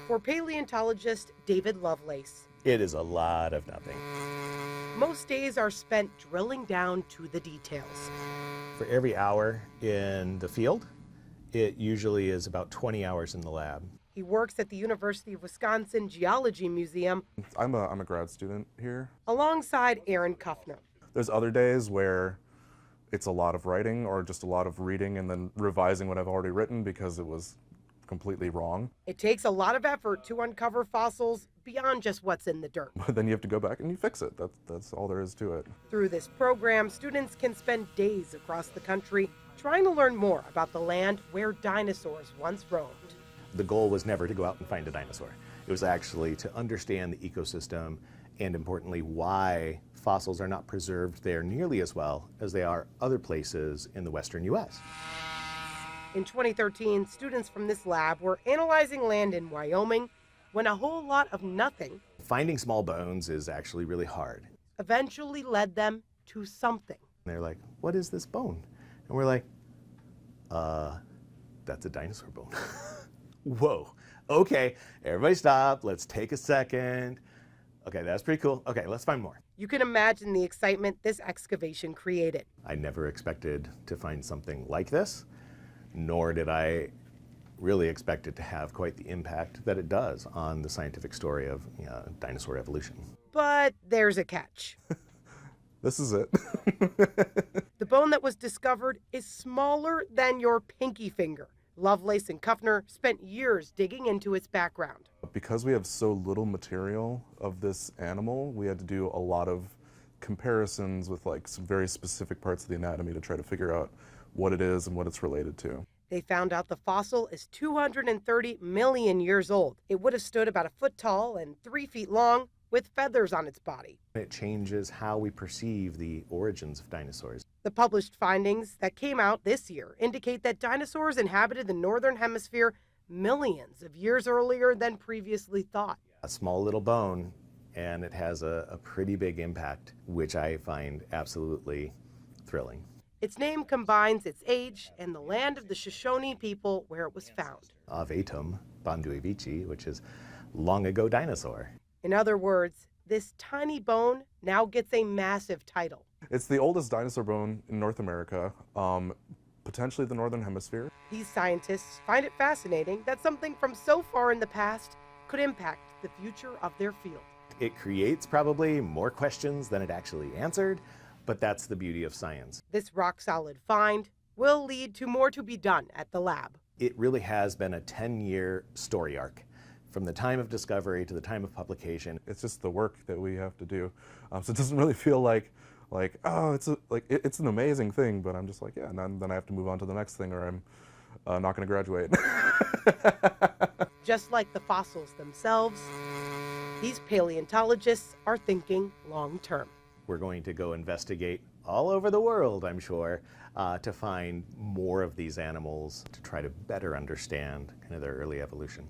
For paleontologist David Lovelace, it is a lot of nothing. most days are spent drilling down to the details. For every hour in the field, it usually is about 20 hours in the lab. He works at the University of Wisconsin Geology Museum I'm a grad student here. alongside Aaron Kuffner. There's other days where it's a lot of writing or just a lot of reading and then revising what I've already written because it was completely wrong. It takes a lot of effort to uncover fossils beyond just what's in the dirt. But then you have to go back and you fix it. That's all there is to it. Through this program, students can spend days across the country trying to learn more about the land where dinosaurs once roamed. The goal was never to go out and find a dinosaur. It was actually to understand the ecosystem and, importantly, why fossils are not preserved there nearly as well as they are other places in the western U.S. In 2013, students from this lab were analyzing land in Wyoming when a whole lot of nothing Finding small bones is actually really hard. eventually led them to something. And they're like, what is this bone? And we're like, that's a dinosaur bone. Whoa, okay, everybody stop, let's take a second. Okay, that's pretty cool. Okay, let's find more. You can imagine the excitement this excavation created. I never expected to find something like this, nor did I really expect it to have quite the impact that it does on the scientific story of dinosaur evolution. But there's a catch. This is it. The bone that was discovered is smaller than your pinky finger. Lovelace and Kuffner spent years digging into its background. Because we have so little material of this animal, we had to do a lot of comparisons with like some very specific parts of the anatomy to try to figure out what it is and what it's related to. They found out the fossil is 230 million years old. It would have stood about a foot tall and 3 feet long with feathers on its body. It changes how we perceive the origins of dinosaurs. The published findings that came out this year indicate that dinosaurs inhabited the northern hemisphere millions of years earlier than previously thought. A small little bone, and it has a pretty big impact, which I find absolutely thrilling. Its name combines its age and the land of the Shoshone people where it was found. Avetum Bonduevici, which is long ago dinosaur. In other words, this tiny bone now gets a massive title. It's the oldest dinosaur bone in North America, potentially the northern hemisphere. These scientists find it fascinating that something from so far in the past could impact the future of their field. It creates probably more questions than it actually answered, but that's the beauty of science. This rock-solid find will lead to more to be done at the lab. It really has been a 10-year story arc, from the time of discovery to the time of publication. It's just the work that we have to do. So it doesn't really feel like oh, it's an amazing thing, but I'm just like, yeah, and then I have to move on to the next thing or I'm not going to graduate. Just like the fossils themselves, these paleontologists are thinking long-term. We're going to go investigate all over the world, I'm sure, to find more of these animals to try to better understand kind of their early evolution.